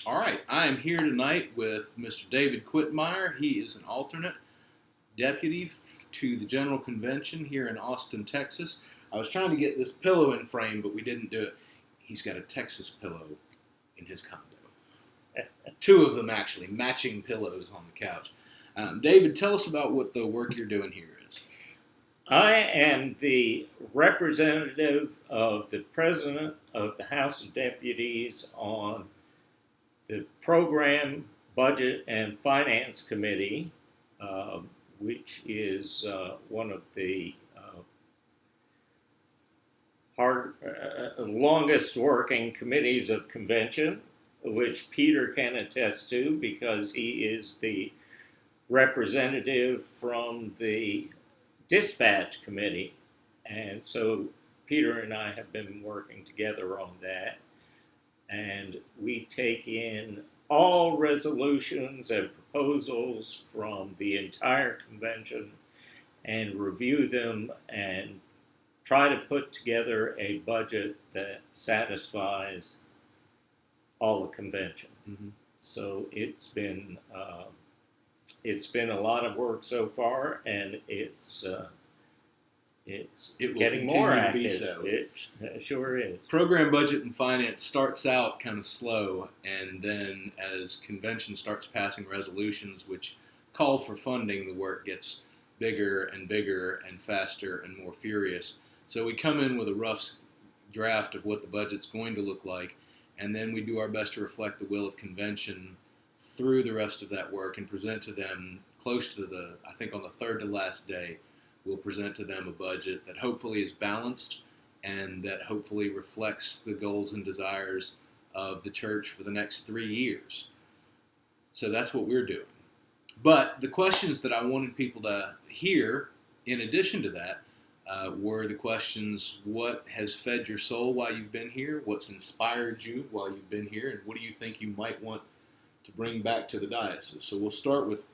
All right, I am here tonight with Mr. David Quitmeyer. He is an alternate deputy to the General Convention here in Austin, Texas. I was trying to get this pillow in frame, but we didn't do it. He's got a Texas pillow in his condo. Two of them, actually, matching pillows on the couch. David, tell us about what the work you're doing here is. I am the representative of the President of the House of Deputies on the Program, Budget, and Finance Committee, which is one of the longest working committees of convention, which Peter can attest to because he is the representative from the dispatch committee. And so Peter and I have been working together on that. And we take in all resolutions and proposals from the entire convention and review them and try to put together a budget that satisfies all the convention. Mm-hmm. So it's been a lot of work so far, and it's getting more active. Be so. It sure is. Program, Budget, and Finance starts out kind of slow, and then as convention starts passing resolutions which call for funding, the work gets bigger and bigger and faster and more furious. So we come in with a rough draft of what the budget's going to look like, and then we do our best to reflect the will of convention through the rest of that work and present to them close to I think on the third to last day, we'll present to them a budget that hopefully is balanced and that hopefully reflects the goals and desires of the church for the next 3 years. So that's what we're doing. But the questions that I wanted people to hear, in addition to that, were the questions: what has fed your soul while you've been here? What's inspired you while you've been here? And what do you think you might want to bring back to the diocese? So we'll start with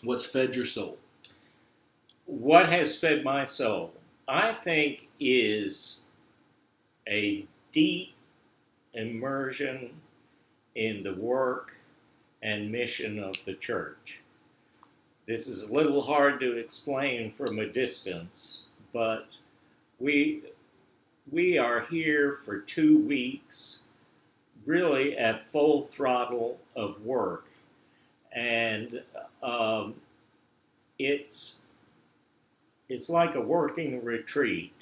what's fed your soul. What has fed my soul, I think, is a deep immersion in the work and mission of the church. This is a little hard to explain from a distance, but we are here for 2 weeks, really at full throttle of work, and it's like a working retreat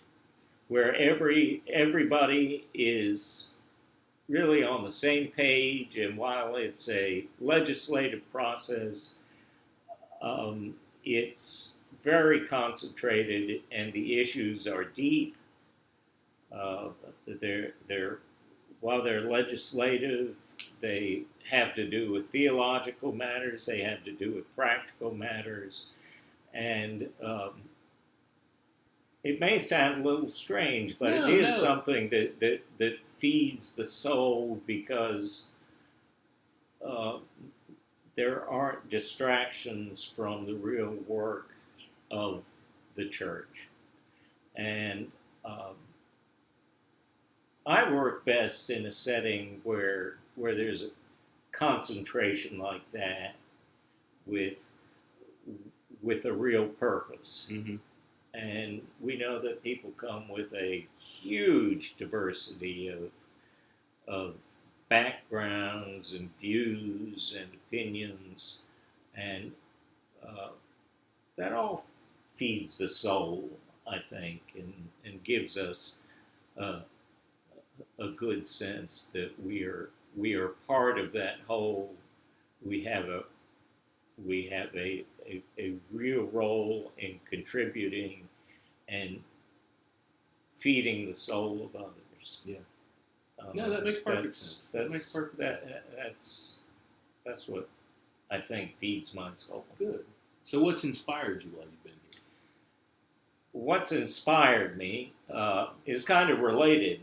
where everybody is really on the same page, and while it's a legislative process, it's very concentrated and the issues are deep. While they're legislative, they have to do with theological matters, they have to do with practical matters, and it may sound a little strange, but it is something that feeds the soul because there aren't distractions from the real work of the church. And I work best in a setting where there's a concentration like that with a real purpose. Mm-hmm. And we know that people come with a huge diversity of backgrounds and views and opinions, and that all feeds the soul, I think, and gives us a good sense that we are part of that whole. We have a real role in contributing and feeding the soul of others. Yeah. No, that makes perfect sense. That makes perfect sense. That's what I think feeds my soul. Good. So what's inspired you while you've been here? What's inspired me is kind of related.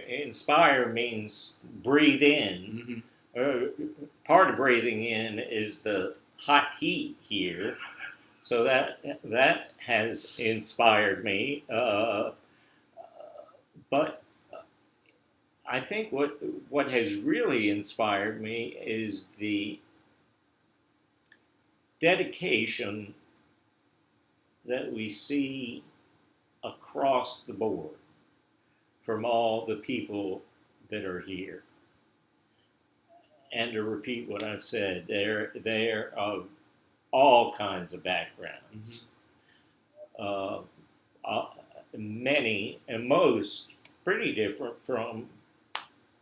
Inspire means breathe in. Mm-hmm. Part of breathing in is the hot heat here, so that has inspired me. But I think what has really inspired me is the dedication that we see across the board from all the people that are here. And to repeat what I've said, they're of all kinds of backgrounds. Uh, Many and most pretty different from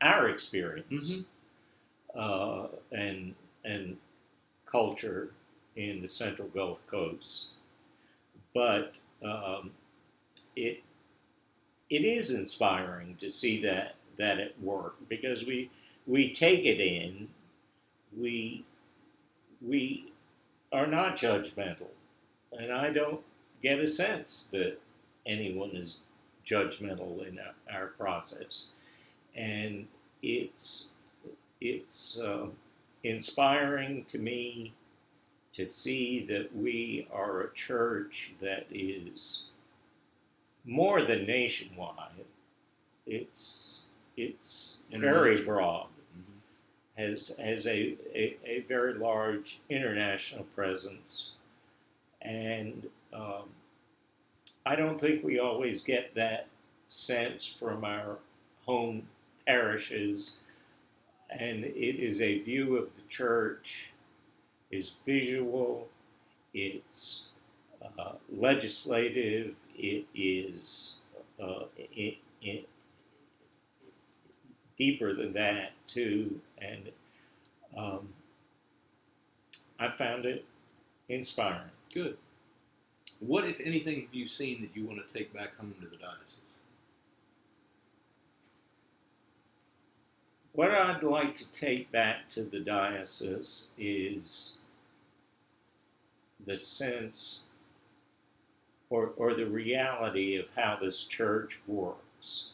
our experience and culture in the Central Gulf Coast. But it is inspiring to see that at work, because we take it in. We are not judgmental, and I don't get a sense that anyone is judgmental in our process, and it's inspiring to me to see that we are a church that is more than nationwide. It's very broad, has a very large international presence, and I don't think we always get that sense from our home parishes, and it is a view of the church, is visual, it's legislative, it is deeper than that too, and I found it inspiring. Good. What, if anything, have you seen that you want to take back home to the diocese? What I'd like to take back to the diocese is the sense or the reality of how this church works.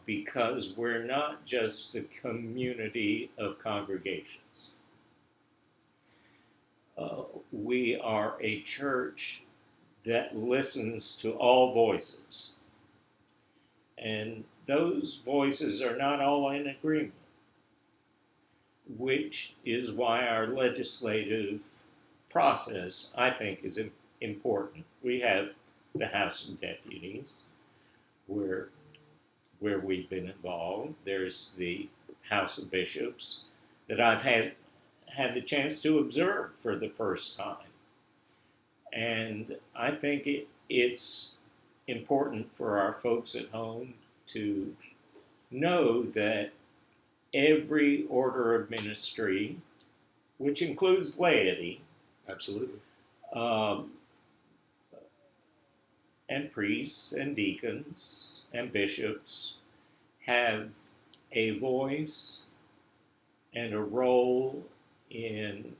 Because we're not just a community of congregations. We are a church that listens to all voices. And those voices are not all in agreement, which is why our legislative process, I think, is important. We have the House of Deputies, where we've been involved. There's the House of Bishops that I've had the chance to observe for the first time. And I think it's important for our folks at home to know that every order of ministry, which includes laity, absolutely, and priests and deacons and bishops, have a voice and a role in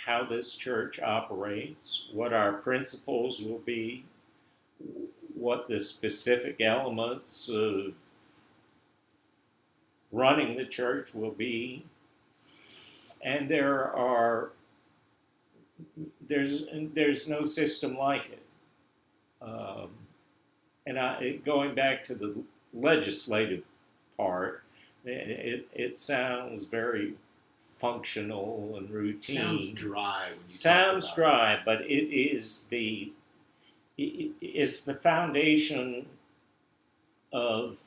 how this church operates, what our principles will be, what the specific elements of running the church will be. And there's no system like it. And going back to the legislative part, it sounds very functional and routine. Sounds dry. Sounds dry, but it's the foundation of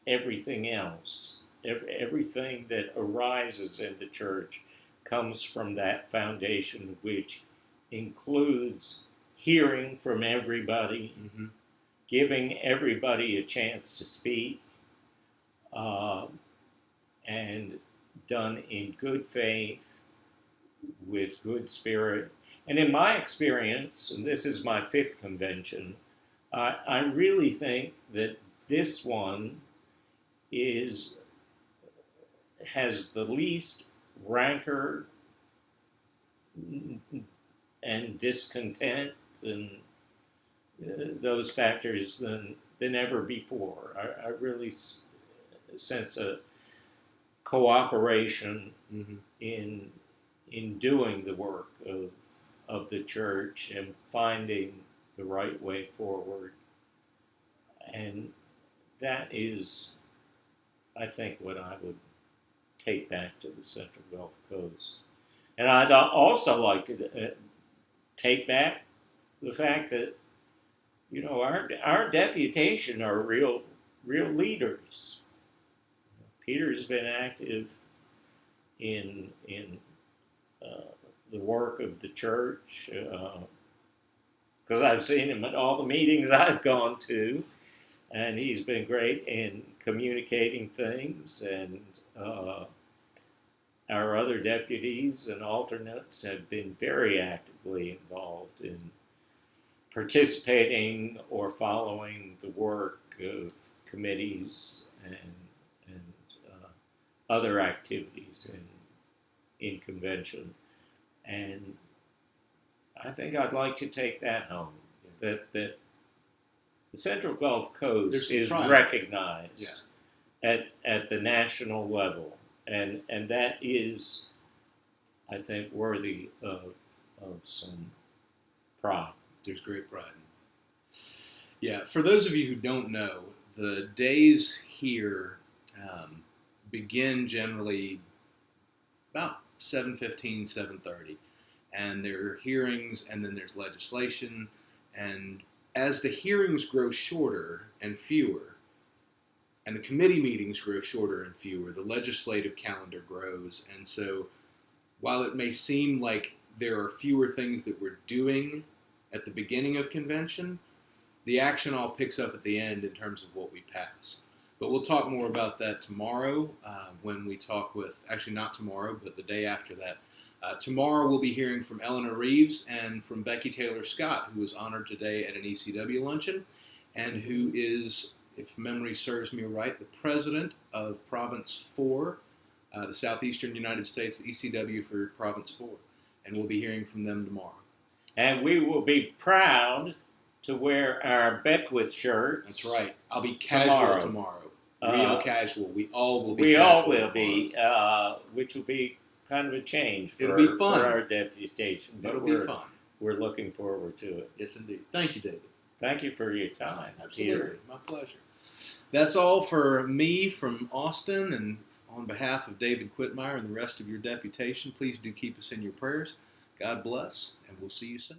everything else. Everything that arises in the church comes from that foundation, which includes hearing from everybody, giving everybody a chance to speak, and done in good faith, with good spirit. And in my experience, and this is my 5th convention, I really think that this one has the least rancor and discontent and those factors than ever before. I really sense a cooperation in doing the work of the church and finding the right way forward. And that is, I think, what I would take back to the Central Gulf Coast. And I'd also like to take back the fact that, you know, our deputation are real leaders. Peter's been active in the work of the church, because I've seen him at all the meetings I've gone to, and he's been great in communicating things. And our other deputies and alternates have been very actively involved in participating or following the work of committees and other activities in convention. And I think I'd like to take that home, that the Central Gulf Coast is recognized at the national level, and that is, I think, worthy of some pride. There's great pride in it. Yeah, for those of you who don't know, the days here begin generally about 7:15, 7:30. And there are hearings, and then there's legislation. And as the hearings grow shorter and fewer, and the committee meetings grow shorter and fewer, the legislative calendar grows. And so while it may seem like there are fewer things that we're doing at the beginning of convention, the action all picks up at the end in terms of what we pass. But we'll talk more about that tomorrow when we talk with, actually not tomorrow, but the day after that. Tomorrow we'll be hearing from Eleanor Reeves and from Becky Taylor Scott, who was honored today at an ECW luncheon, and who is, if memory serves me right, the president of Province 4, the Southeastern United States, the ECW for Province 4. And we'll be hearing from them tomorrow. And we will be proud to wear our Beckwith shirts. That's right. I'll be casual tomorrow. Real casual. We all will be We casual all will be, which will be kind of a change for our deputation. It'll be fun. We're looking forward to it. Yes, indeed. Thank you, David. Thank you for your time. Absolutely. Peter. My pleasure. That's all for me from Austin, and on behalf of David Quitmeyer and the rest of your deputation, please do keep us in your prayers. God bless, and we'll see you soon.